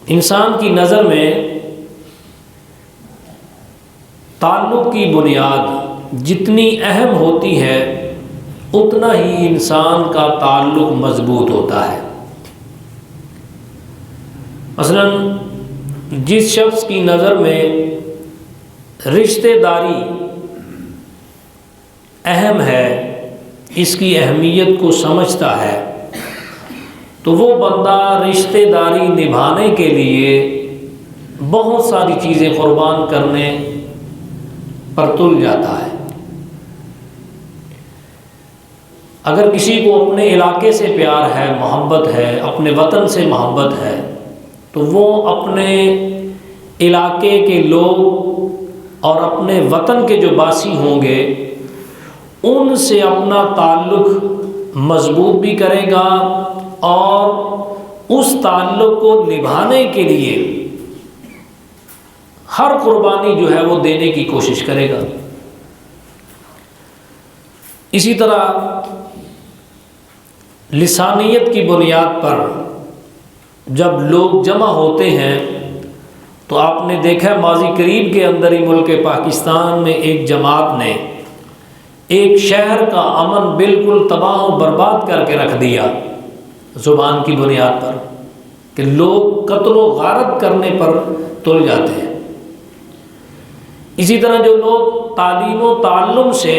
انسان کی نظر میں تعلق کی بنیاد جتنی اہم ہوتی ہے اتنا ہی انسان کا تعلق مضبوط ہوتا ہے۔ مثلا جس شخص کی نظر میں رشتہ داری اہم ہے، اس کی اہمیت کو سمجھتا ہے، تو وہ بندہ رشتہ داری نبھانے کے لیے بہت ساری چیزیں قربان کرنے پر تل جاتا ہے۔ اگر کسی کو اپنے علاقے سے پیار ہے، محبت ہے، اپنے وطن سے محبت ہے، تو وہ اپنے علاقے کے لوگ اور اپنے وطن کے جو باسی ہوں گے ان سے اپنا تعلق مضبوط بھی کرے گا اور اس تعلق کو نبھانے کے لیے ہر قربانی جو ہے وہ دینے کی کوشش کرے گا۔ اسی طرح لسانیت کی بنیاد پر جب لوگ جمع ہوتے ہیں تو آپ نے دیکھا ماضی قریب کے اندر ہی ملک پاکستان میں ایک جماعت نے ایک شہر کا امن بالکل تباہ و برباد کر کے رکھ دیا، زبان کی بنیاد پر کہ لوگ قتل و غارت کرنے پر تل جاتے ہیں۔ اسی طرح جو لوگ تعلیم و تعلم سے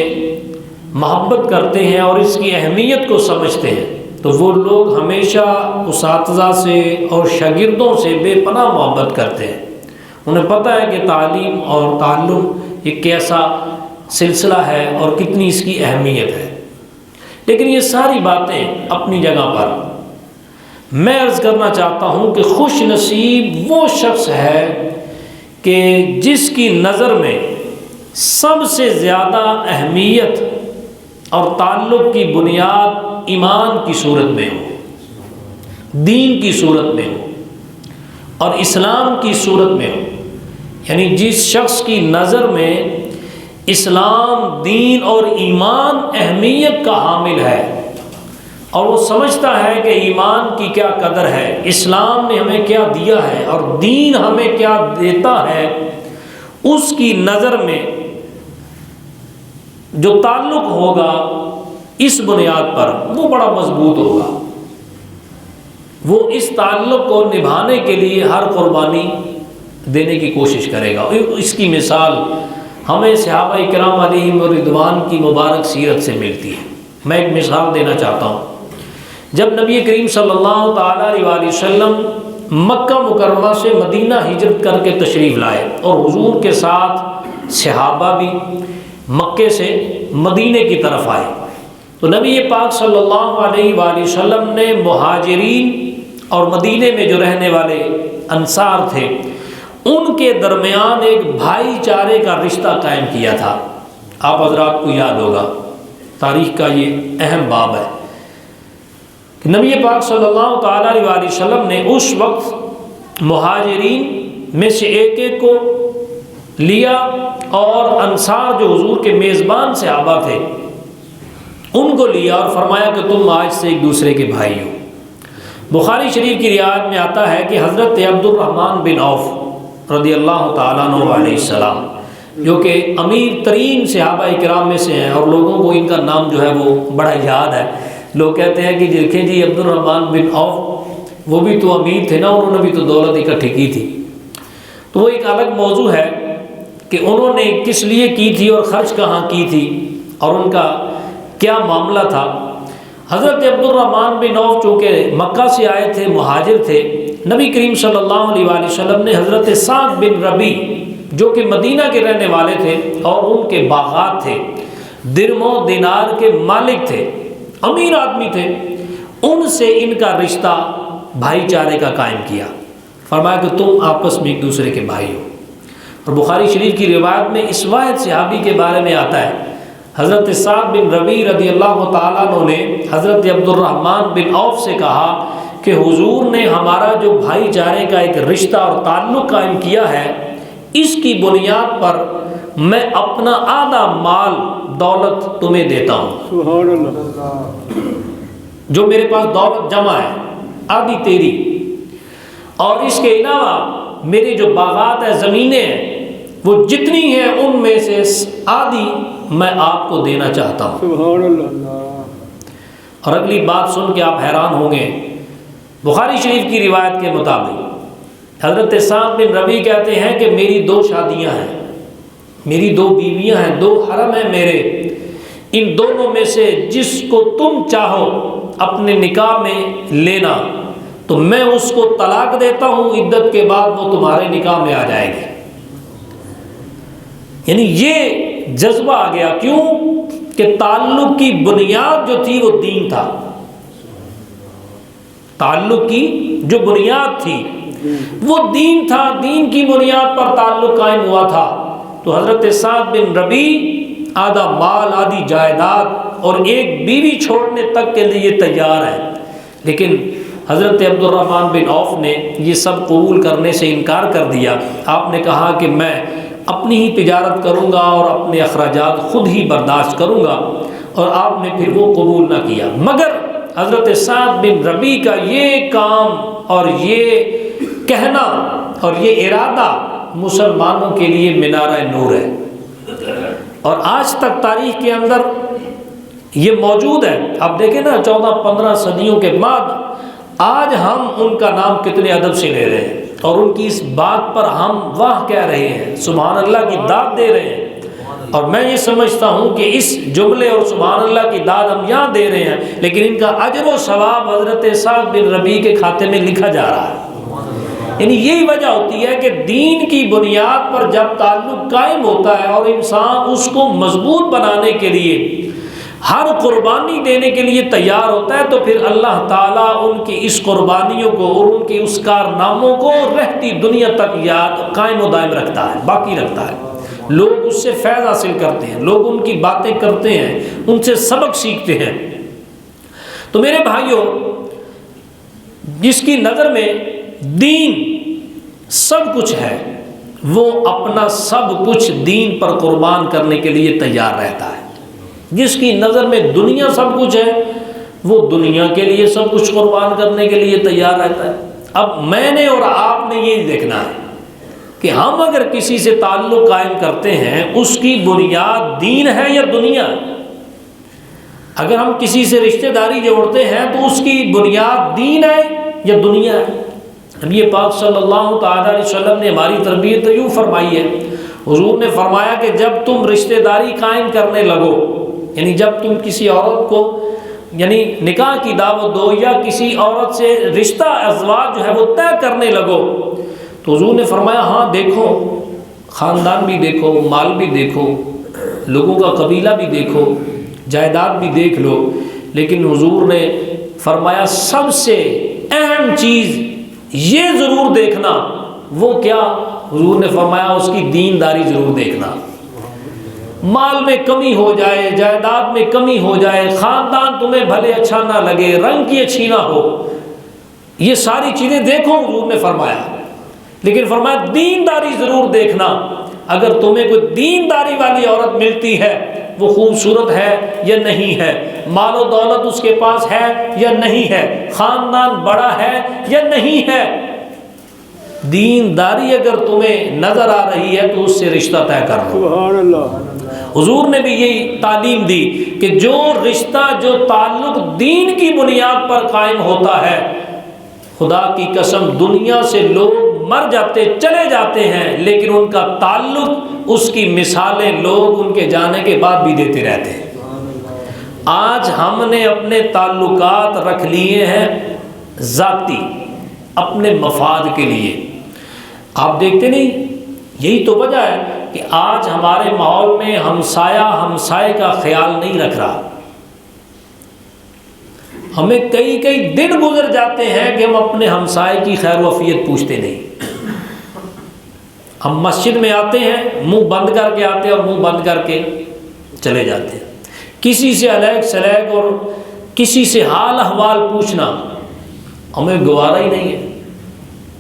محبت کرتے ہیں اور اس کی اہمیت کو سمجھتے ہیں تو وہ لوگ ہمیشہ اساتذہ سے اور شاگردوں سے بے پناہ محبت کرتے ہیں۔ انہیں پتہ ہے کہ تعلیم اور تعلم یہ کیسا سلسلہ ہے اور کتنی اس کی اہمیت ہے۔ لیکن یہ ساری باتیں اپنی جگہ پر، میں عرض کرنا چاہتا ہوں کہ خوش نصیب وہ شخص ہے کہ جس کی نظر میں سب سے زیادہ اہمیت اور تعلق کی بنیاد ایمان کی صورت میں ہو، دین کی صورت میں ہو اور اسلام کی صورت میں ہو۔ یعنی جس شخص کی نظر میں اسلام، دین اور ایمان اہمیت کا حامل ہے اور وہ سمجھتا ہے کہ ایمان کی کیا قدر ہے، اسلام نے ہمیں کیا دیا ہے اور دین ہمیں کیا دیتا ہے، اس کی نظر میں جو تعلق ہوگا اس بنیاد پر وہ بڑا مضبوط ہوگا۔ وہ اس تعلق کو نبھانے کے لیے ہر قربانی دینے کی کوشش کرے گا۔ اس کی مثال ہمیں صحابہ کرام علیہم رضوان کی مبارک سیرت سے ملتی ہے۔ میں ایک مثال دینا چاہتا ہوں۔ جب نبی کریم صلی اللہ تعالیٰ علیہ وسلم مکہ مکرمہ سے مدینہ ہجرت کر کے تشریف لائے اور حضور کے ساتھ صحابہ بھی مکے سے مدینے کی طرف آئے، تو نبی پاک صلی اللہ علیہ وآلہ وسلم نے مہاجرین اور مدینے میں جو رہنے والے انصار تھے ان کے درمیان ایک بھائی چارے کا رشتہ قائم کیا تھا۔ آپ حضرات کو یاد ہوگا، تاریخ کا یہ اہم باب ہے کہ نبی پاک صلی اللہ تعالیٰ علیہ وآلہ وسلم نے اس وقت مہاجرین میں سے ایک ایک کو لیا اور انصار جو حضور کے میزبان صحابہ تھے ان کو لیا اور فرمایا کہ تم آج سے ایک دوسرے کے بھائی ہو۔ بخاری شریف کی روایت میں آتا ہے کہ حضرت عبد الرحمن بن عوف رضی اللہ تعالیٰ عنہ علیہ السلام، جو کہ امیر ترین صحابہ کرام میں سے ہیں اور لوگوں کو ان کا نام جو ہے وہ بڑا یاد ہے، لوگ کہتے ہیں کہ دیکھیں جی عبد الرحمن بن عوف وہ بھی تو امیر تھے نا، انہوں نے بھی تو دولت اکٹھی کی تھی۔ تو وہ ایک الگ موضوع ہے کہ انہوں نے کس لیے کی تھی اور خرچ کہاں کی تھی اور ان کا کیا معاملہ تھا۔ حضرت عبد الرحمن بن عوف چونکہ مکہ سے آئے تھے، مہاجر تھے، نبی کریم صلی اللہ علیہ وآلہ وسلم نے حضرت سعد بن ربیع جو کہ مدینہ کے رہنے والے تھے اور ان کے باغات تھے، درم و دینار کے مالک تھے، امیر آدمی تھے، ان سے ان کا رشتہ بھائی چارے کا قائم کیا، فرمایا کہ تم آپس میں ایک دوسرے کے بھائی ہو۔ اور بخاری شریف کی روایت میں اس واحد صحابی کے بارے میں آتا ہے، حضرت سعد بن ربیع رضی اللہ تعالیٰ عنہ نے حضرت عبد الرحمن بن عوف سے کہا کہ حضور نے ہمارا جو بھائی چارے کا ایک رشتہ اور تعلق قائم کیا ہے، اس کی بنیاد پر میں اپنا آدھا مال دولت تمہیں دیتا ہوں، سبحان اللہ، جو میرے پاس دولت جمع ہے آدھی تیری۔ اور اس کے علاوہ میرے جو باغات ہیں، زمینیں ہیں، وہ جتنی ہیں ان میں سے آدھی میں آپ کو دینا چاہتا ہوں۔ سبحان اللہ۔ اور اگلی بات سن کے آپ حیران ہوں گے، بخاری شریف کی روایت کے مطابق حضرت سعد بن ربیع کہتے ہیں کہ میری 2 شادیاں ہیں، میری 2 بیویاں ہیں، 2 حرم ہیں میرے، ان دونوں میں سے جس کو تم چاہو اپنے نکاح میں لینا تو میں اس کو طلاق دیتا ہوں، عدت کے بعد وہ تمہارے نکاح میں آ جائے گی۔ یعنی یہ جذبہ آ گیا، کیوں کہ تعلق کی بنیاد جو تھی وہ دین تھا، تعلق کی جو بنیاد تھی وہ دین تھا، دین کی بنیاد پر تعلق قائم ہوا تھا۔ تو حضرت سعد بن ربیع آدھا مال، آدھی جائیداد اور ایک بیوی چھوڑنے تک کے لیے تیار ہے، لیکن حضرت عبد الرحمن بن عوف نے یہ سب قبول کرنے سے انکار کر دیا۔ آپ نے کہا کہ میں اپنی ہی تجارت کروں گا اور اپنے اخراجات خود ہی برداشت کروں گا، اور آپ نے پھر وہ قبول نہ کیا۔ مگر حضرت سعد بن ربیع کا یہ کام اور یہ کہنا اور یہ ارادہ مسلمانوں کے لیے منارہ نور ہے، اور آج تک تاریخ کے اندر یہ موجود ہے۔ آپ دیکھیں نا 14-15 صدیوں کے بعد آج ہم ان کا نام کتنے ادب سے لے رہے ہیں، اور ان کی اس بات پر ہم واہ کہہ رہے ہیں، سبحان اللہ کی داد دے رہے ہیں۔ اور میں یہ سمجھتا ہوں کہ اس جملے اور سبحان اللہ کی داد ہم یہاں دے رہے ہیں، لیکن ان کا اجر و ثواب حضرت سعد بن ربیع کے کھاتے میں لکھا جا رہا ہے۔ یعنی یہی وجہ ہوتی ہے کہ دین کی بنیاد پر جب تعلق قائم ہوتا ہے اور انسان اس کو مضبوط بنانے کے لیے ہر قربانی دینے کے لیے تیار ہوتا ہے، تو پھر اللہ تعالیٰ ان کی اس قربانیوں کو اور ان کے اس کارناموں کو رہتی دنیا تک یاد قائم و دائم رکھتا ہے، باقی رکھتا ہے۔ لوگ اس سے فیض حاصل کرتے ہیں، لوگ ان کی باتیں کرتے ہیں، ان سے سبق سیکھتے ہیں۔ تو میرے بھائیوں، جس کی نظر میں دین سب کچھ ہے، وہ اپنا سب کچھ دین پر قربان کرنے کے لیے تیار رہتا ہے۔ جس کی نظر میں دنیا سب کچھ ہے، وہ دنیا کے لیے سب کچھ قربان کرنے کے لیے تیار رہتا ہے۔ اب میں نے اور آپ نے یہ دیکھنا ہے کہ ہم اگر کسی سے تعلق قائم کرتے ہیں، اس کی بنیاد دین ہے یا دنیا ہے۔ اگر ہم کسی سے رشتہ داری جوڑتے ہیں تو اس کی بنیاد دین ہے یا دنیا ہے۔ نبی پاک صلی اللہ تعالیٰ علیہ وسلم نے ہماری تربیت یوں فرمائی ہے، حضور نے فرمایا کہ جب تم رشتہ داری قائم کرنے لگو، یعنی جب تم کسی عورت کو یعنی نکاح کی دعوت دو یا کسی عورت سے رشتہ ازواج جو ہے وہ طے کرنے لگو، تو حضور نے فرمایا ہاں دیکھو، خاندان بھی دیکھو، مال بھی دیکھو، لوگوں کا قبیلہ بھی دیکھو، جائیداد بھی دیکھ لو، لیکن حضور نے فرمایا سب سے اہم چیز یہ ضرور دیکھنا۔ وہ کیا؟ حضور نے فرمایا اس کی دینداری ضرور دیکھنا۔ مال میں کمی ہو جائے، جائیداد میں کمی ہو جائے، خاندان تمہیں بھلے اچھا نہ لگے، رنگ کی اچھی نہ ہو، یہ ساری چیزیں دیکھو حضور نے فرمایا، لیکن فرمایا دینداری ضرور دیکھنا۔ اگر تمہیں کوئی دینداری والی عورت ملتی ہے، وہ خوبصورت ہے یا نہیں ہے، مال و دولت اس کے پاس ہے یا نہیں ہے، خاندان بڑا ہے یا نہیں ہے، دینداری اگر تمہیں نظر آ رہی ہے تو اس سے رشتہ طے کر لو۔ سبحان اللہ۔ حضور نے بھی یہی تعلیم دی کہ جو رشتہ، جو تعلق دین کی بنیاد پر قائم ہوتا ہے، خدا کی قسم دنیا سے لوگ مر جاتے چلے جاتے ہیں، لیکن ان کا تعلق، اس کی مثالیں لوگ ان کے جانے کے بعد بھی دیتے رہتے ہیں۔ آج ہم نے اپنے تعلقات رکھ لیے ہیں ذاتی، اپنے مفاد کے لیے۔ آپ دیکھتے نہیں، یہی تو وجہ ہے کہ آج ہمارے ماحول میں ہمسائے کا خیال نہیں رکھ رہا۔ ہمیں کئی دن گزر جاتے ہیں کہ ہم اپنے ہمسائے کی خیر و عافیت پوچھتے نہیں۔ ہم مسجد میں آتے ہیں، منہ بند کر کے آتے ہیں اور منہ بند کر کے چلے جاتے ہیں۔ کسی سے علیگ سلیگ اور کسی سے حال احوال پوچھنا ہمیں گوارا ہی نہیں ہے۔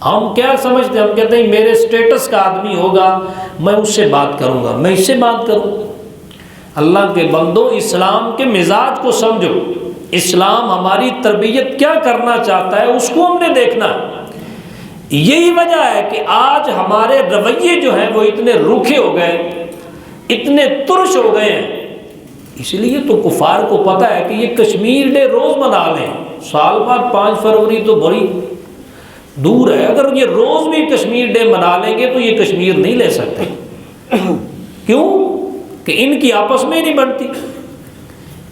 ہم کیا سمجھتے ہیں؟ ہم کہتے ہیں میرے سٹیٹس کا آدمی ہوگا، میں اس سے بات کروں گا، میں اس سے بات کروں۔ اللہ کے بندو، اسلام کے مزاج کو سمجھو۔ اسلام ہماری تربیت کیا کرنا چاہتا ہے اس کو ہم نے دیکھنا ہے۔ یہی وجہ ہے کہ آج ہمارے رویے جو ہیں وہ اتنے روکھے ہو گئے، اتنے ترش ہو گئے ہیں۔ اس لیے تو کفار کو پتہ ہے کہ یہ کشمیر ڈے روز منا لیں، سال بعد 5 فروری تو بڑی دور ہے، اگر یہ روز بھی کشمیر ڈے منا لیں گے تو یہ کشمیر نہیں لے سکتے۔ کیوں؟ کہ ان کی آپس میں نہیں بنتی،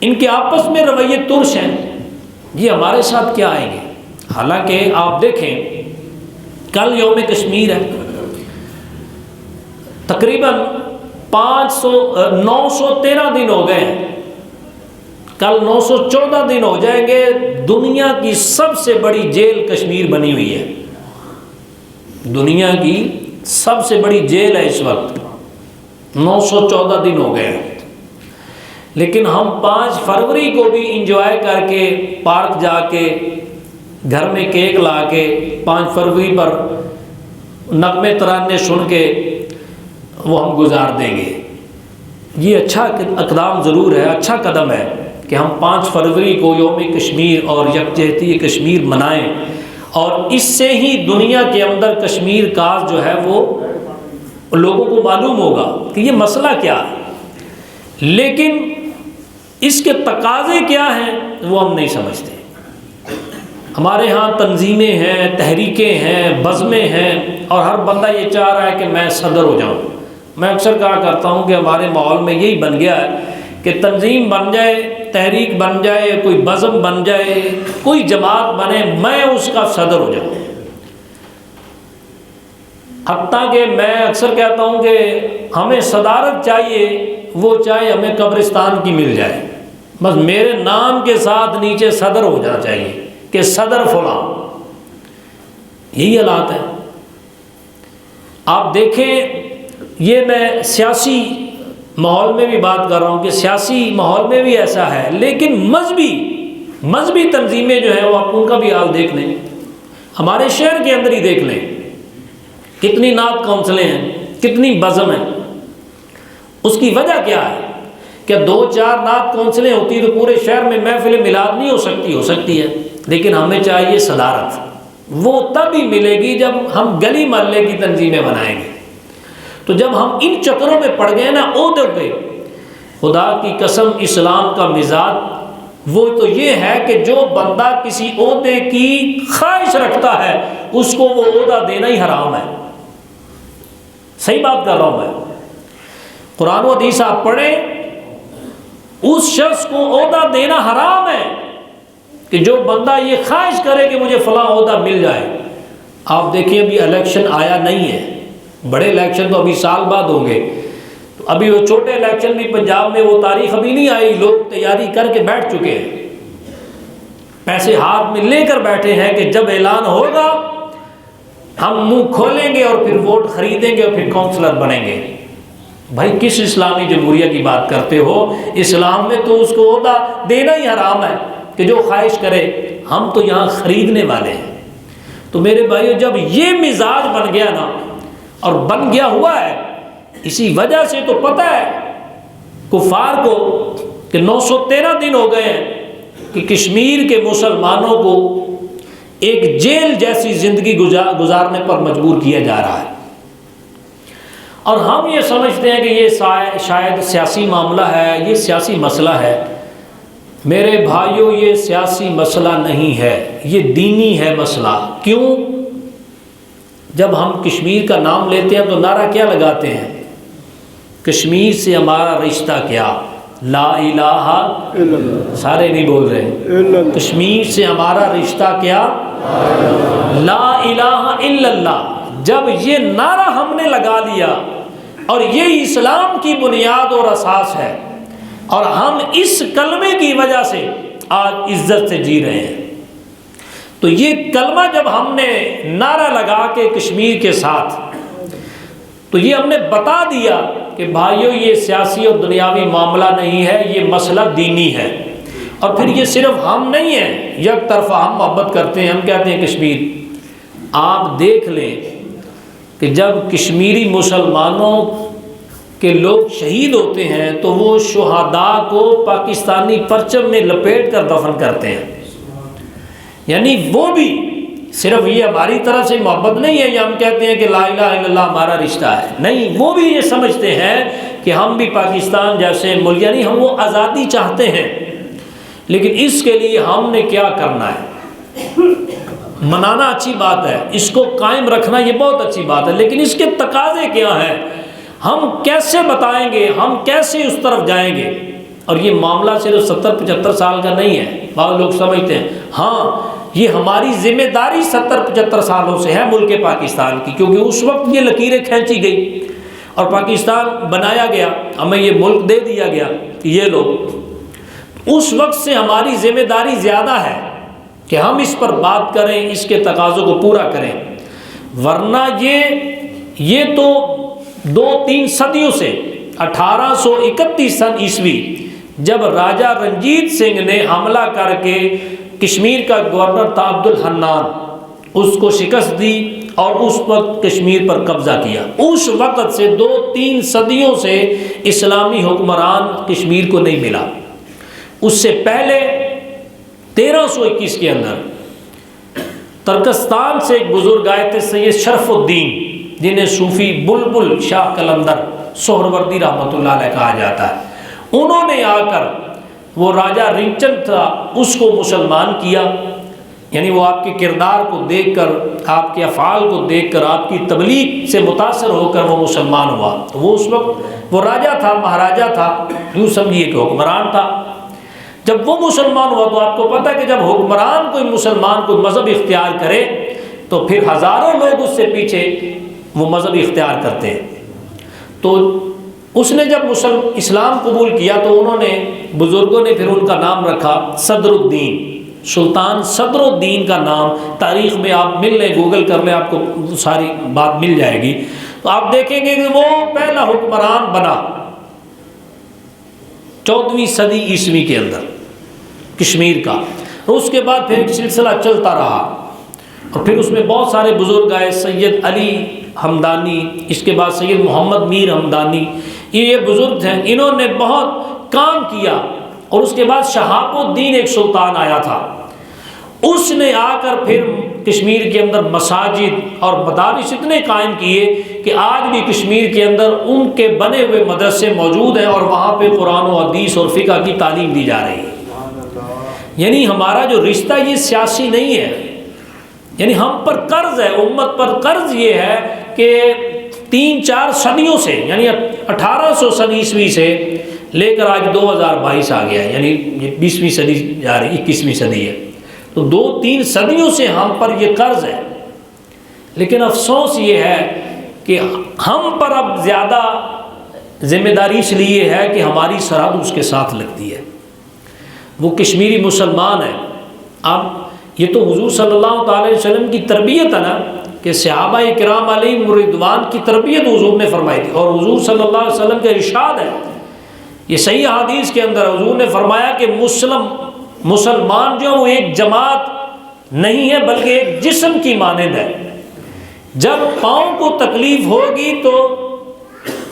ان کے آپس میں رویے ترش ہیں، یہ ہمارے ساتھ کیا آئیں گے؟ حالانکہ آپ دیکھیں کل یوم کشمیر ہے، تقریباً 913 دن ہو گئے ہیں، کل 914 دن ہو جائیں گے۔ دنیا کی سب سے بڑی جیل کشمیر بنی ہوئی ہے، دنیا کی سب سے بڑی جیل ہے اس وقت، 914 دن ہو گئے ہیں۔ لیکن ہم 5 فروری کو بھی انجوائے کر کے پارک جا کے گھر میں کیک لا کے 5 فروری پر نغمے ترانے سن کے وہ ہم گزار دیں گے۔ یہ اچھا اقدام ضرور ہے، اچھا قدم ہے کہ ہم 5 فروری کو یوم کشمیر اور یکجہتی کشمیر منائیں، اور اس سے ہی دنیا کے اندر کشمیر کا جو ہے وہ لوگوں کو معلوم ہوگا کہ یہ مسئلہ کیا ہے۔ لیکن اس کے تقاضے کیا ہیں وہ ہم نہیں سمجھتے۔ ہمارے ہاں تنظیمیں ہیں، تحریکیں ہیں، بزمیں ہیں، اور ہر بندہ یہ چاہ رہا ہے کہ میں صدر ہو جاؤں۔ میں اکثر کہا کرتا ہوں کہ ہمارے ماحول میں یہی بن گیا ہے کہ تنظیم بن جائے، تحریک بن جائے، کوئی بزم بن جائے، کوئی جماعت بنے، میں اس کا صدر ہو جاؤں۔ حتیٰ کہ میں اکثر کہتا ہوں کہ ہمیں صدارت چاہیے، وہ چاہے ہمیں قبرستان کی مل جائے، بس میرے نام کے ساتھ نیچے صدر ہو جانا چاہیے کہ صدر فلاں۔ یہی حالات ہے۔ آپ دیکھیں، یہ میں سیاسی ماحول میں بھی بات کر رہا ہوں کہ سیاسی ماحول میں بھی ایسا ہے، لیکن مذہبی تنظیمیں جو ہیں وہ آپ ان کا بھی حال دیکھ لیں، ہمارے شہر کے اندر ہی دیکھ لیں، کتنی نعت کونسلیں ہیں، کتنی بزم ہیں۔ اس کی وجہ کیا ہے کہ 2-4 نعت کونسلیں ہوتی تو پورے شہر میں محفل میلاد نہیں ہو سکتی ہے، لیکن ہمیں چاہیے صدارت۔ وہ تب ہی ملے گی جب ہم گلی محلے کی تنظیمیں بنائیں گے۔ تو جب ہم ان چکروں میں پڑ گئے نا عہدے پہ، خدا کی قسم اسلام کا مزاج وہ تو یہ ہے کہ جو بندہ کسی عہدے کی خواہش رکھتا ہے اس کو وہ عہدہ دینا ہی حرام ہے۔ صحیح بات کر رہا ہوں میں، قرآن و حدیث آپ پڑھیں، اس شخص کو عہدہ دینا حرام ہے کہ جو بندہ یہ خواہش کرے کہ مجھے فلاں عہدہ مل جائے۔ آپ دیکھیں ابھی الیکشن آیا نہیں ہے، بڑے الیکشن تو ابھی سال بعد ہوں گے، تو ابھی وہ چھوٹے الیکشن بھی پنجاب میں وہ تاریخ ابھی نہیں آئی، لوگ تیاری کر کے بیٹھ چکے ہیں، پیسے ہاتھ میں لے کر بیٹھے ہیں کہ جب اعلان ہوگا ہم منہ کھولیں گے اور پھر ووٹ خریدیں گے اور پھر کونسلر بنیں گے۔ بھائی کس اسلامی جمہوریہ کی بات کرتے ہو؟ اسلام میں تو اس کو عہدہ دینا ہی حرام ہے کہ جو خواہش کرے، ہم تو یہاں خریدنے والے ہیں۔ تو میرے بھائیو، جب یہ مزاج بن گیا نا، اور بن گیا ہوا ہے، اسی وجہ سے تو پتہ ہے کفار کو کہ 913 دن ہو گئے ہیں کہ کشمیر کے مسلمانوں کو ایک جیل جیسی زندگی گزارنے پر مجبور کیا جا رہا ہے، اور ہم یہ سمجھتے ہیں کہ یہ شاید سیاسی معاملہ ہے، یہ سیاسی مسئلہ ہے۔ میرے بھائیوں، یہ سیاسی مسئلہ نہیں ہے، یہ دینی ہے مسئلہ۔ کیوں؟ جب ہم کشمیر کا نام لیتے ہیں تو نعرہ کیا لگاتے ہیں؟ کشمیر سے ہمارا رشتہ کیا؟ لا الہ الا اللہ۔ سارے نہیں بول رہے۔ کشمیر سے ہمارا رشتہ کیا؟ لا الہ الا اللہ۔ جب یہ نعرہ ہم نے لگا لیا، اور یہ اسلام کی بنیاد اور اساس ہے، اور ہم اس کلمے کی وجہ سے آج عزت سے جی رہے ہیں، تو یہ کلمہ جب ہم نے نعرہ لگا کے کشمیر کے ساتھ، تو یہ ہم نے بتا دیا کہ بھائیو یہ سیاسی اور دنیاوی معاملہ نہیں ہے، یہ مسئلہ دینی ہے۔ اور پھر یہ صرف ہم نہیں ہیں یک طرفہ ہم محبت کرتے ہیں، ہم کہتے ہیں کشمیر۔ آپ دیکھ لیں کہ جب کشمیری مسلمانوں کے لوگ شہید ہوتے ہیں تو وہ شہداء کو پاکستانی پرچم میں لپیٹ کر دفن کرتے ہیں، یعنی وہ بھی صرف یہ ہماری طرف سے محبت نہیں ہے، یہ ہم کہتے ہیں کہ لا الہ الا اللہ ہمارا رشتہ ہے، نہیں، وہ بھی یہ سمجھتے ہیں کہ ہم بھی پاکستان جیسے ملک، یعنی ہم وہ آزادی چاہتے ہیں، لیکن اس کے لیے ہم نے کیا کرنا ہے؟ منانا اچھی بات ہے، اس کو قائم رکھنا یہ بہت اچھی بات ہے، لیکن اس کے تقاضے کیا ہیں؟ ہم کیسے بتائیں گے، ہم کیسے اس طرف جائیں گے؟ اور یہ معاملہ صرف 70-75 سال کا نہیں ہے، بعض لوگ سمجھتے ہیں ہاں یہ ہماری ذمہ داری 70-75 سالوں سے ہے ملک پاکستان کی، کیونکہ اس وقت یہ لکیریں کھینچی گئی اور پاکستان بنایا گیا، ہمیں یہ ملک دے دیا گیا، یہ لوگ، اس وقت سے ہماری ذمہ داری زیادہ ہے کہ ہم اس پر بات کریں، اس کے تقاضوں کو پورا کریں، ورنہ یہ تو 2-3 صدیوں سے 1831 سن عیسوی جب راجہ رنجیت سنگھ نے حملہ کر کے کشمیر کا گورنر تھا عبد الحنان، اس کو شکست دی اور اس وقت کشمیر پر قبضہ کیا، اس وقت سے 2-3 صدیوں سے اسلامی حکمران کشمیر کو نہیں ملا۔ اس سے پہلے 1321 کے اندر ترکستان سے ایک بزرگ آئے تھے سید شرف الدین، جنہیں صوفی بلبل شاہ قلندر سہروردی رحمۃ اللہ علیہ کہا جاتا ہے، انہوں نے آ کر وہ راجہ رنچند تھا اس کو مسلمان کیا، یعنی وہ آپ کے کردار کو دیکھ کر، آپ کے افعال کو دیکھ کر، آپ کی تبلیغ سے متاثر ہو کر وہ مسلمان ہوا۔ تو وہ اس وقت وہ راجہ تھا، مہاراجہ تھا، یوں سمجھیے کہ حکمران تھا۔ جب وہ مسلمان ہوا تو آپ کو پتہ ہے کہ جب حکمران کوئی مسلمان کوئی مذہب اختیار کرے تو پھر ہزاروں لوگ اس سے پیچھے وہ مذہب اختیار کرتے ہیں۔ تو اس نے جب اسلام قبول کیا تو انہوں نے، بزرگوں نے پھر ان کا نام رکھا صدر الدین، سلطان صدر الدین کا نام تاریخ میں آپ مل لیں، گوگل کر لیں، آپ کو ساری بات مل جائے گی، تو آپ دیکھیں گے کہ وہ پہلا حکمران بنا 14ویں صدی عیسوی کے اندر کشمیر کا۔ اس کے بعد پھر ایک سلسلہ چلتا رہا اور پھر اس میں بہت سارے بزرگ آئے، سید علی ہمدانی، اس کے بعد سید محمد میر ہمدانی، یہ بزرگ ہیں، انہوں نے بہت کام کیا۔ اور اس کے بعد شہاب الدین ایک سلطان آیا تھا، اس نے آ کر پھر کشمیر کے اندر مساجد اور مدارس اتنے قائم کیے کہ آج بھی کشمیر کے اندر ان کے بنے ہوئے مدرسے موجود ہیں اور وہاں پہ قرآن و حدیث اور فقہ کی تعلیم دی جا رہی ہے۔ یعنی ہمارا جو رشتہ یہ سیاسی نہیں ہے، یعنی ہم پر قرض ہے، امت پر قرض یہ ہے کہ 3-4 صدیوں سے، یعنی 1800 سن عیسوی سے لے کر آج 2022 آ گیا ہے، یعنی یہ 20ویں صدی جا رہی، 21ویں صدی ہے، تو 2-3 صدیوں سے ہم پر یہ قرض ہے۔ لیکن افسوس یہ ہے کہ ہم پر اب زیادہ ذمہ داری اس لیے ہے کہ ہماری سرحد اس کے ساتھ لگتی ہے، وہ کشمیری مسلمان ہے۔ اب یہ تو حضور صلی اللہ تعالی علیہ وسلم کی تربیت ہے نا، کہ صحابہ کرام علیہم رضوان کی تربیت حضور نے فرمائی تھی، اور حضور صلی اللہ علیہ وسلم کا ارشاد ہے، یہ صحیح حدیث کے اندر حضور نے فرمایا کہ مسلمان جو وہ ایک جماعت نہیں ہے بلکہ ایک جسم کی مانند ہے، جب پاؤں کو تکلیف ہوگی تو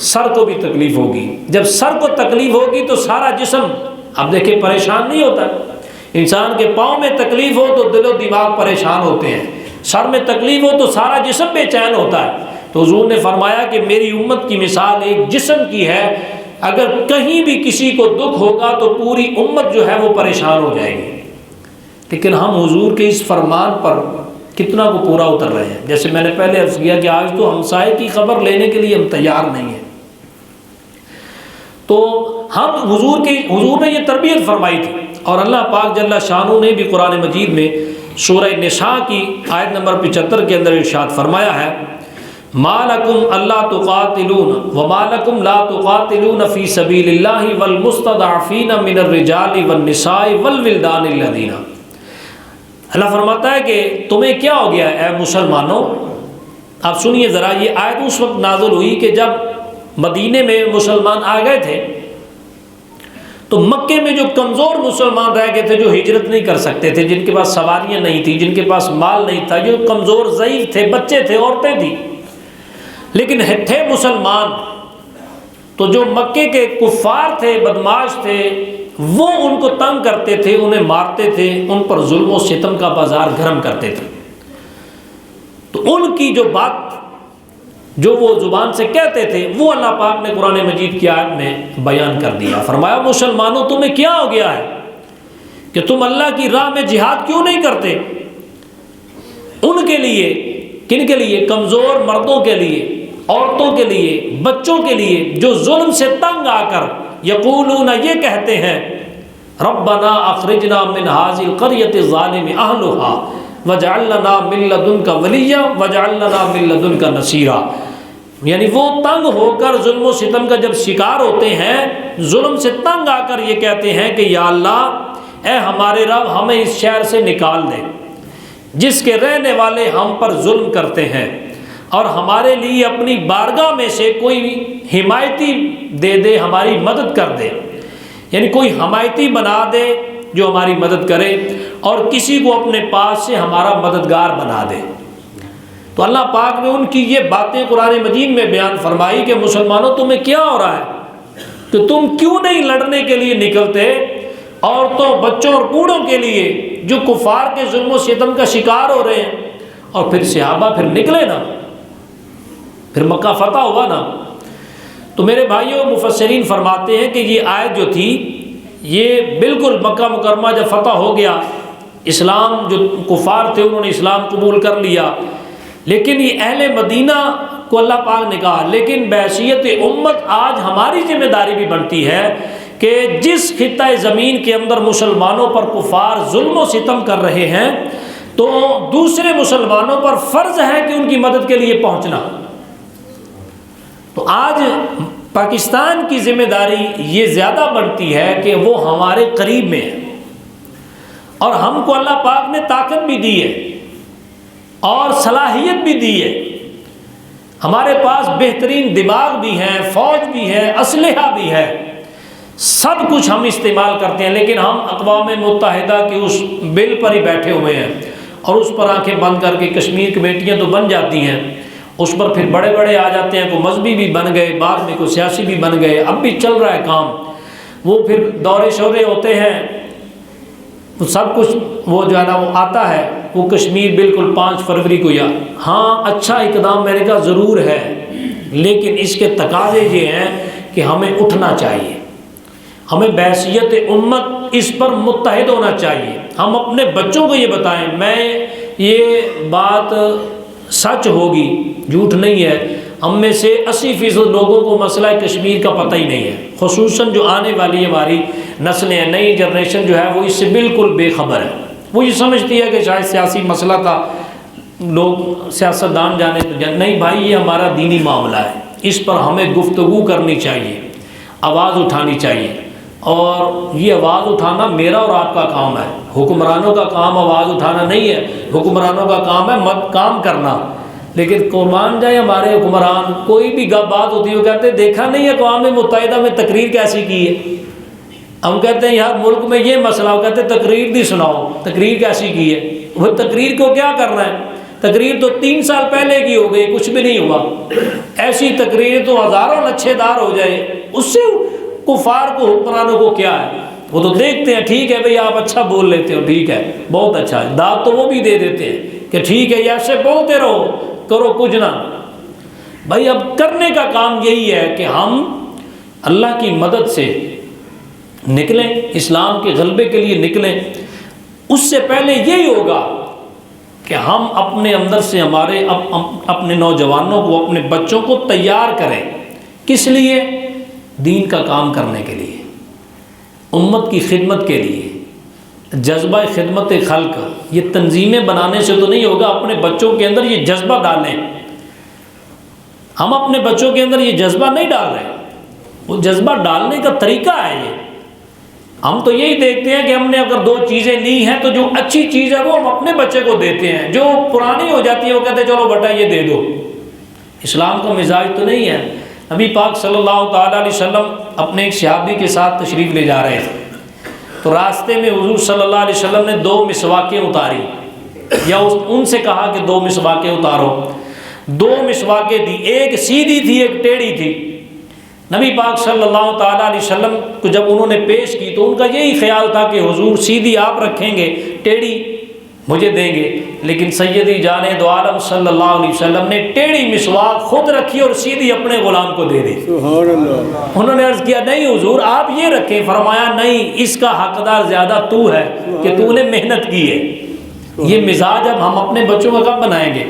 سر کو بھی تکلیف ہوگی، جب سر کو تکلیف ہوگی تو سارا جسم، اب دیکھیں پریشان نہیں ہوتا، انسان کے پاؤں میں تکلیف ہو تو دل و دماغ پریشان ہوتے ہیں، سر میں تکلیف ہو تو سارا جسم بے چین ہوتا ہے۔ تو حضور نے فرمایا کہ میری امت کی مثال ایک جسم کی ہے، اگر کہیں بھی کسی کو دکھ ہوگا تو پوری امت جو ہے وہ پریشان ہو جائے گی۔ لیکن ہم حضور کے اس فرمان پر کتنا کو پورا اتر رہے ہیں؟ جیسے میں نے پہلے عرض کیا کہ آج تو ہمسائے کی خبر لینے کے لیے ہم تیار نہیں ہیں۔ تو ہم حضور نے یہ تربیت فرمائی تھی، اور اللہ پاک جل شانہ نے بھی قرآن مجید میں سورہ نساء کی آیت نمبر 75 کے اندر ارشاد فرمایا ہے، ما لکم اللہ تقاتلون وما لکم لا تقاتلون فی سبیل اللہ والمستضعفین من الرجال والنساء والولدان الذین، اللہ فرماتا ہے کہ تمہیں کیا ہو گیا اے مسلمانوں۔ آپ سنیے ذرا، یہ آیت اس وقت نازل ہوئی کہ جب مدینے میں مسلمان آ گئے تھے تو مکے میں جو کمزور مسلمان رہ گئے تھے، جو ہجرت نہیں کر سکتے تھے، جن کے پاس سواریاں نہیں تھیں، جن کے پاس مال نہیں تھا، جو کمزور ضعیف تھے، بچے تھے، عورتیں تھیں، لیکن تھے مسلمان، تو جو مکے کے کفار تھے، بدماش تھے، وہ ان کو تنگ کرتے تھے، انہیں مارتے تھے، ان پر ظلم و ستم کا بازار گرم کرتے تھے۔ تو ان کی جو بات جو وہ زبان سے کہتے تھے وہ اللہ پاک نے قرآن مجید کی آیت میں بیان کر دیا. فرمایا مسلمانوں تمہیں کیا ہو گیا ہے کہ تم اللہ کی راہ میں جہاد کیوں نہیں کرتے؟ ان کے لیے، کن کے لیے؟ کمزور مردوں کے لیے، عورتوں کے لیے، بچوں کے لیے جو ظلم سے تنگ آ کر یقولون یہ کہتے ہیں ربنا اخرجنا من هذه القرية الظالم اهلها واجعل لنا من لدنك وليا واجعل لنا من لدنك نصيرا. یعنی وہ تنگ ہو کر ظلم و ستم کا جب شکار ہوتے ہیں، ظلم سے تنگ آ کر یہ کہتے ہیں کہ یا اللہ اے ہمارے رب ہمیں اس شہر سے نکال دے جس کے رہنے والے ہم پر ظلم کرتے ہیں، اور ہمارے لیے اپنی بارگاہ میں سے کوئی حمایتی دے دے، ہماری مدد کر دے. یعنی کوئی حمایتی بنا دے جو ہماری مدد کرے، اور کسی کو اپنے پاس سے ہمارا مددگار بنا دے. تو اللہ پاک نے ان کی یہ باتیں قرآن مجید میں بیان فرمائی کہ مسلمانوں تمہیں کیا ہو رہا ہے کہ تم کیوں نہیں لڑنے کے لیے نکلتے عورتوں، بچوں اور بوڑھوں کے لیے جو کفار کے ظلم و ستم کا شکار ہو رہے ہیں. اور پھر صحابہ پھر نکلے نا، پھر مکہ فتح ہوا نا. تو میرے بھائیوں مفسرین فرماتے ہیں کہ یہ آیت جو تھی یہ بالکل مکہ مکرمہ جب فتح ہو گیا، اسلام جو کفار تھے انہوں نے اسلام قبول کر لیا، لیکن یہ اہل مدینہ کو اللہ پاک نے کہا لیکن بحیثیت امت آج ہماری ذمہ داری بھی بنتی ہے کہ جس خطہ زمین کے اندر مسلمانوں پر کفار ظلم و ستم کر رہے ہیں تو دوسرے مسلمانوں پر فرض ہے کہ ان کی مدد کے لیے پہنچنا. تو آج پاکستان کی ذمہ داری یہ زیادہ بڑھتی ہے کہ وہ ہمارے قریب میں ہے، اور ہم کو اللہ پاک نے طاقت بھی دی ہے اور صلاحیت بھی دی ہے. ہمارے پاس بہترین دماغ بھی ہیں، فوج بھی ہے، اسلحہ بھی ہے، سب کچھ ہم استعمال کرتے ہیں، لیکن ہم اقوام متحدہ کے اس بل پر ہی بیٹھے ہوئے ہیں اور اس پر آنکھیں بند کر کے کشمیر کمیٹیاں تو بن جاتی ہیں، اس پر پھر بڑے بڑے آ جاتے ہیں، کوئی مذہبی بھی بن گئے، بعد میں کوئی سیاسی بھی بن گئے، اب بھی چل رہا ہے کام. وہ پھر دورے شورے ہوتے ہیں، سب کچھ وہ جو ہے نا وہ آتا ہے، وہ کشمیر بالکل 5 فروری کو یا ہاں اچھا اقدام میں نے کہا ضرور ہے، لیکن اس کے تقاضے یہ ہیں کہ ہمیں اٹھنا چاہیے، ہمیں بحیثیت امت اس پر متحد ہونا چاہیے. ہم اپنے بچوں کو یہ بتائیں، میں یہ بات سچ ہوگی، جھوٹ نہیں ہے، ہم میں سے 80% لوگوں کو مسئلہ کشمیر کا پتہ ہی نہیں ہے، خصوصاً جو آنے والی ہماری نسلیں ہیں، نئی جنریشن جو ہے وہ اس سے بالکل بے خبر ہے. وہ یہ سمجھتی ہے کہ شاید سیاسی مسئلہ تھا، لوگ سیاستدان جانے تو نہیں بھائی، یہ ہمارا دینی معاملہ ہے، اس پر ہمیں گفتگو کرنی چاہیے، آواز اٹھانی چاہیے. اور یہ آواز اٹھانا میرا اور آپ کا کام ہے، حکمرانوں کا کام آواز اٹھانا نہیں ہے، حکمرانوں کا کام ہے مت کام کرنا. لیکن قربان جائے ہمارے حکمران، کوئی بھی بات ہوتی ہے وہ کہتے ہیں دیکھا نہیں اقوام متحدہ میں تقریر کیسی کی ہے. ہم کہتے ہیں یار ملک میں یہ مسئلہ، وہ کہتے ہیں تقریر دی سناؤ، تقریر کیسی کی ہے. وہ تقریر کو کیا کرنا ہے؟ تقریر تو 3 سال پہلے کی ہو گئی، کچھ بھی نہیں ہوا. ایسی تقریر تو ہزاروں لچھے دار ہو جائے، اس سے کفار کو حکمرانوں کو کیا ہے؟ وہ تو دیکھتے ہیں ٹھیک ہے بھئی آپ اچھا بول لیتے ہو، ٹھیک ہے بہت اچھا ہے، داد تو وہ بھی دے دیتے ہیں کہ ٹھیک ہے یہ ایسے بولتے رہو، کرو کچھ نہ. بھائی اب کرنے کا کام یہی ہے کہ ہم اللہ کی مدد سے نکلیں، اسلام کے غلبے کے لیے نکلیں. اس سے پہلے یہی ہوگا کہ ہم اپنے اندر سے ہمارے اپنے نوجوانوں کو، اپنے بچوں کو تیار کریں. کس لیے؟ دین کا کام کرنے کے لیے، امت کی خدمت کے لیے. جذبہ خدمت خلق یہ تنظیمیں بنانے سے تو نہیں ہوگا، اپنے بچوں کے اندر یہ جذبہ ڈالیں. ہم اپنے بچوں کے اندر یہ جذبہ نہیں ڈال رہے، وہ جذبہ ڈالنے کا طریقہ ہے یہ. ہم تو یہی دیکھتے ہیں کہ ہم نے اگر 2 چیزیں لی ہیں تو جو اچھی چیز ہے وہ ہم اپنے بچے کو دیتے ہیں، جو پرانی ہو جاتی ہے وہ کہتے ہیں چلو بیٹا یہ دے دو. اسلام کا مزاج تو نہیں ہے. نبی پاک صلی اللہ تعالیٰ علیہ وسلم اپنے ایک صحابی کے ساتھ تشریف لے جا رہے تھے، تو راستے میں حضور صلی اللہ علیہ وسلم نے 2 مسواکیں اتاری، یا ان سے کہا کہ 2 مسواکیں اتارو. 2 مسواکیں دی، ایک سیدھی تھی ایک ٹیڑھی تھی. نبی پاک صلی اللہ تعالیٰ علیہ وسلم کو جب انہوں نے پیش کی تو ان کا یہی خیال تھا کہ حضور سیدھی آپ رکھیں گے، ٹیڑھی مجھے دیں گے، لیکن سیدی جان دو عالم صلی اللہ علیہ وسلم نے ٹیڑھی مسواک خود رکھی اور سیدھی اپنے غلام کو دے دی۔ سبحان اللہ۔ انہوں نے عرض کیا نہیں حضور آپ یہ رکھیں، فرمایا نہیں، اس کا حقدار زیادہ تو ہے کہ تو نے محنت کی ہے۔ یہ مزاج اب ہم اپنے بچوں کا کب بنائیں گے؟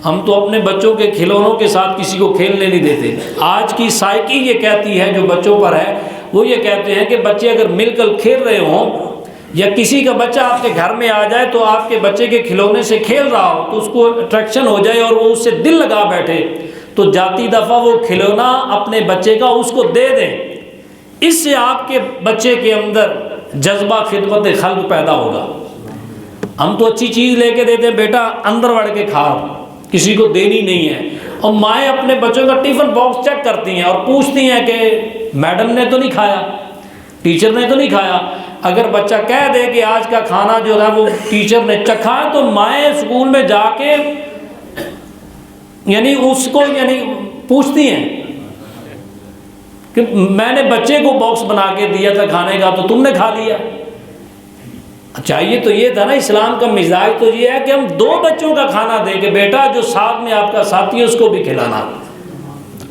ہم تو اپنے بچوں کے کھلونوں کے ساتھ کسی کو کھیلنے نہیں دیتے۔ آج کی سائیکی یہ کہتی ہے جو بچوں پر ہے، وہ یہ کہتے ہیں کہ بچے اگر مل کر کھیل رہے ہوں یا کسی کا بچہ آپ کے گھر میں آ جائے تو آپ کے بچے کے کھلونے سے کھیل رہا ہو تو اس کو اٹریکشن ہو جائے اور وہ اس سے دل لگا بیٹھے تو جاتی دفعہ وہ کھلونا اپنے بچے کا اس کو دے دیں، اس سے آپ کے بچے کے اندر جذبہ خدمت خلق پیدا ہوگا۔ ہم تو اچھی چیز لے کے دیتے ہیں، بیٹا اندر وڑ کے کھاؤ، کسی کو دینی نہیں ہے۔ اور مائیں اپنے بچوں کا ٹفن باکس چیک کرتی ہیں اور پوچھتی ہیں کہ میڈم نے تو نہیں کھایا، ٹیچر نے تو نہیں کھایا۔ اگر بچہ کہہ دے کہ آج کا کھانا جو ہے وہ ٹیچر نے چکھا ہے تو مائیں اسکول میں جا کے یعنی اس کو پوچھتی ہیں کہ میں نے بچے کو باکس بنا کے دیا تھا کھانے کا تو تم نے کھا لیا۔ چاہیے تو یہ تھا نا، اسلام کا مزاج تو یہ ہے کہ ہم دو بچوں کا کھانا دیں کہ بیٹا جو ساتھ میں آپ کا ساتھی ہے اس کو بھی کھلانا۔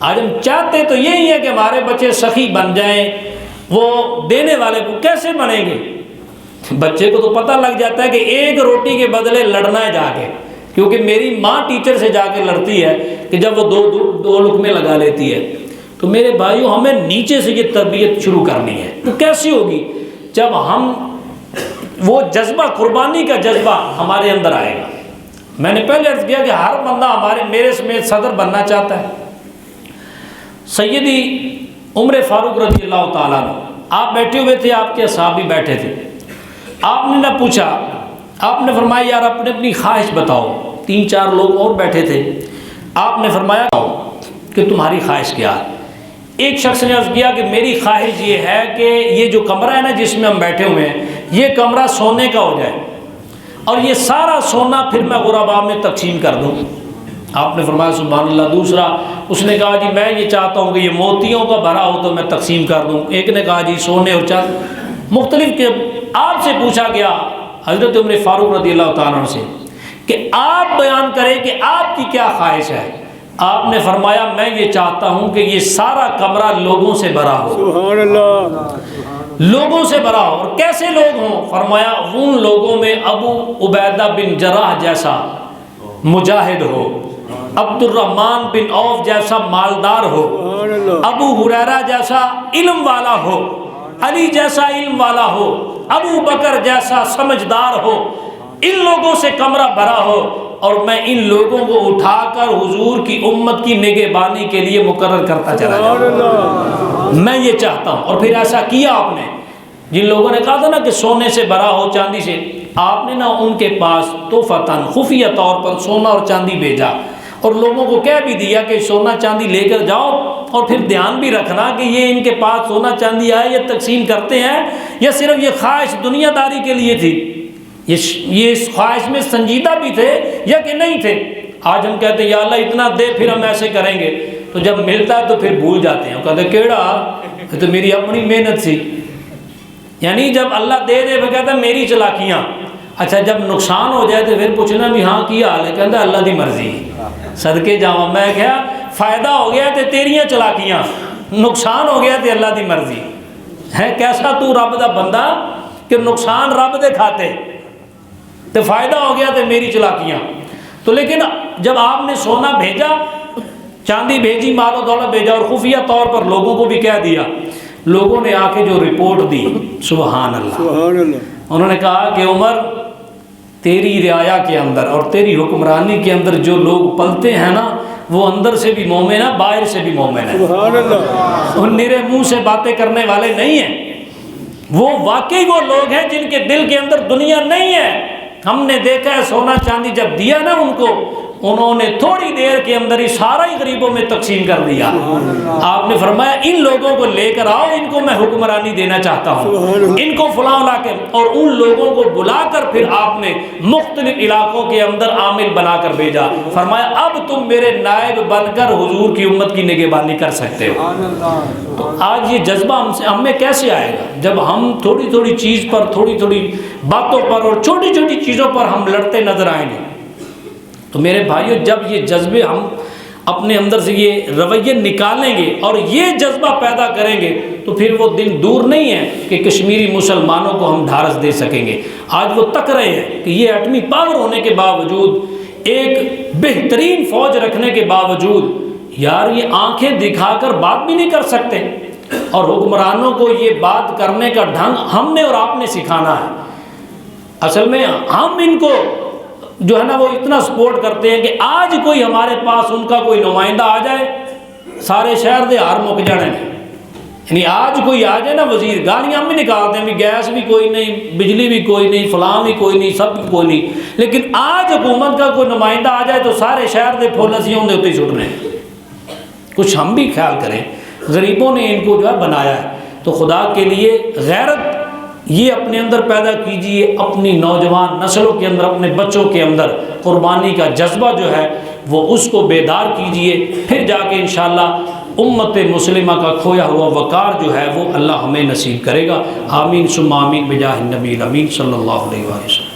آج ہم چاہتے تو یہی ہے کہ ہمارے بچے سخی بن جائیں، وہ دینے والے کو کیسے بنیں گے؟ بچے کو تو پتہ لگ جاتا ہے کہ ایک روٹی کے بدلے لڑنا ہے جا کے، کیونکہ میری ماں ٹیچر سے جا کے لڑتی ہے کہ جب وہ دو لقمے لگا لیتی ہے۔ تو میرے بھائیوں ہمیں نیچے سے یہ تربیت شروع کرنی ہے۔ تو کیسی ہوگی؟ جب ہم وہ جذبہ، قربانی کا جذبہ ہمارے اندر آئے گا۔ میں نے پہلے عرض کیا کہ ہر بندہ میرے سمیت صدر بننا چاہتا ہے۔ سیدی عمر فاروق رضی اللہ تعالیٰ عنہ آپ بیٹھے ہوئے تھے، آپ کے صحابی بیٹھے تھے، آپ نے نہ پوچھا، آپ نے فرمایا یار اپنی خواہش بتاؤ۔ 3-4 لوگ اور بیٹھے تھے، آپ نے فرمایا کہ تمہاری خواہش کیا ہے؟ ایک شخص نے عرض کیا کہ میری خواہش یہ ہے کہ یہ جو کمرہ ہے نا جس میں ہم بیٹھے ہوئے ہیں، یہ کمرہ سونے کا ہو جائے اور یہ سارا سونا پھر میں غرباء میں تقسیم کر دوں۔ آپ نے فرمایا سبحان اللہ۔ دوسرا اس نے کہا جی میں یہ چاہتا ہوں کہ یہ موتیوں کا بھرا ہو تو میں تقسیم کر دوں۔ ایک نے کہا جی سونے اور چاندی، مختلف کے۔ آپ سے پوچھا گیا حضرت عمر فاروق رضی اللہ تعالیٰ عنہ سے کہ آپ بیان کریں کہ آپ کی کیا خواہش ہے؟ آپ نے فرمایا میں یہ چاہتا ہوں کہ یہ سارا کمرہ لوگوں سے بھرا ہو۔ سبحان اللہ۔ لوگوں سے بھرا ہو۔ اور کیسے لوگ ہوں؟ فرمایا ان لوگوں میں ابو عبیدہ بن جراح جیسا مجاہد ہو، عبد الرحمن بن عوف جیسا مالدار ہو، ابو ہریرہ جیسا علم والا ہو، علی جیسا علم والا ہو، ابو بکر جیسا سمجھدار ہو۔ ان لوگوں سے کمرہ بھرا ہو اور میں ان لوگوں کو اٹھا کر حضور کی امت کی نگہبانی کے لیے مقرر کرتا چلا جاؤں۔ میں یہ چاہتا ہوں۔ اور پھر ایسا کیا آپ نے۔ جن لوگوں نے کہا تھا نا کہ سونے سے بھرا ہو، چاندی سے، آپ نے نا ان کے پاس تحفتاً خفیہ طور پر سونا اور چاندی بھیجا اور لوگوں کو کہہ بھی دیا کہ سونا چاندی لے کر جاؤ اور پھر دھیان بھی رکھنا کہ یہ ان کے پاس سونا چاندی آئے یہ تقسیم کرتے ہیں یا صرف یہ خواہش دنیا داری کے لیے تھی، یہ اس خواہش میں سنجیدہ بھی تھے یا کہ نہیں تھے۔ آج ہم کہتے ہیں یا اللہ اتنا دے پھر ہم ایسے کریں گے، تو جب ملتا ہے تو پھر بھول جاتے ہیں، کہتے ہیں کیڑا یہ تو میری اپنی محنت سی۔ یعنی جب اللہ دے دے پھر کہتا ہے میری چلاکیاں۔ اچھا جب نقصان ہو جائے تو پھر پوچھنا بھی ہاں کی حال ہے، کہتا ہے اللہ دی مرضی، صدقے جاواں۔ میں کہا فائدہ ہو گیا تے تیریاں چلاکیاں، نقصان ہو گیا تے اللہ دی مرضی ہے۔ کیسا تو رب دا بندہ کہ نقصان رب دے کھاتے تو فائدہ ہو گیا تے میری چلاکیاں۔ تو لیکن جب آپ نے سونا بھیجا، چاندی بھیجی، مال و دولت بھیجا اور خفیہ طور پر لوگوں کو بھی کہہ دیا، لوگوں نے آ کے جو رپورٹ دی، سبحان اللہ، سبحان اللہ، انہوں نے کہا کہ عمر تیری رعایا کے اندر اور تیری حکمرانی کے اندر جو لوگ پلتے ہیں نا وہ اندر سے بھی مومن ہے، باہر سے بھی مومن ہے۔ سبحان اللہ۔ وہ نرے منہ سے باتیں کرنے والے نہیں ہیں، وہ واقعی وہ لوگ ہیں جن کے دل کے اندر دنیا نہیں ہے۔ ہم نے دیکھا ہے سونا چاندی جب دیا نا ان کو انہوں نے تھوڑی دیر کے اندر ہی سارا ہی غریبوں میں تقسیم کر دیا۔ آپ نے فرمایا ان لوگوں کو لے کر آؤ، ان کو میں حکمرانی دینا چاہتا ہوں، ان کو فلاں لا کے، اور ان لوگوں کو بلا کر پھر آپ نے مختلف علاقوں کے اندر عامل بنا کر بھیجا۔ فرمایا اب تم میرے نائب بن کر حضور کی امت کی نگہبانی کر سکتے ہو۔ تو آج یہ جذبہ ہم میں کیسے آئے گا؟ جب ہم تھوڑی تھوڑی چیز پر، تھوڑی تھوڑی باتوں پر اور چھوٹی چھوٹی چیزوں پر ہم لڑتے نظر آئیں گے۔ تو میرے بھائیو، جب یہ جذبے ہم اپنے اندر سے یہ رویے نکالیں گے اور یہ جذبہ پیدا کریں گے تو پھر وہ دن دور نہیں ہے کہ کشمیری مسلمانوں کو ہم ڈھارس دے سکیں گے۔ آج وہ تک رہے ہیں کہ یہ ایٹمی پاور ہونے کے باوجود، ایک بہترین فوج رکھنے کے باوجود، یار یہ آنکھیں دکھا کر بات بھی نہیں کر سکتے، اور حکمرانوں کو یہ بات کرنے کا ڈھنگ ہم نے اور آپ نے سکھانا ہے۔ اصل میں ہم ان کو جو ہے نا وہ اتنا سپورٹ کرتے ہیں کہ آج کوئی ہمارے پاس ان کا کوئی نمائندہ آ جائے، سارے شہر دے ہار مک جانے، یعنی آج کوئی آ جائے نا وزیر، گالیاں ہم بھی نکالتے ہیں، گیس بھی کوئی نہیں، بجلی بھی کوئی نہیں، فلاں بھی کوئی نہیں، سب بھی کوئی نہیں، لیکن آج حکومت کا کوئی نمائندہ آ جائے تو سارے شہر دے پھول اسیوں دے اتنے چھٹ رہے ہیں۔ کچھ ہم بھی خیال کریں، غریبوں نے ان کو جو ہے بنایا ہے، تو خدا کے لیے غیرت یہ اپنے اندر پیدا کیجئے، اپنی نوجوان نسلوں کے اندر، اپنے بچوں کے اندر قربانی کا جذبہ جو ہے وہ اس کو بیدار کیجئے، پھر جا کے انشاءاللہ امت مسلمہ کا کھویا ہوا وقار جو ہے وہ اللہ ہمیں نصیب کرے گا۔ آمین ثم آمین بجاہ النبی الامین صلی اللہ علیہ وسلم۔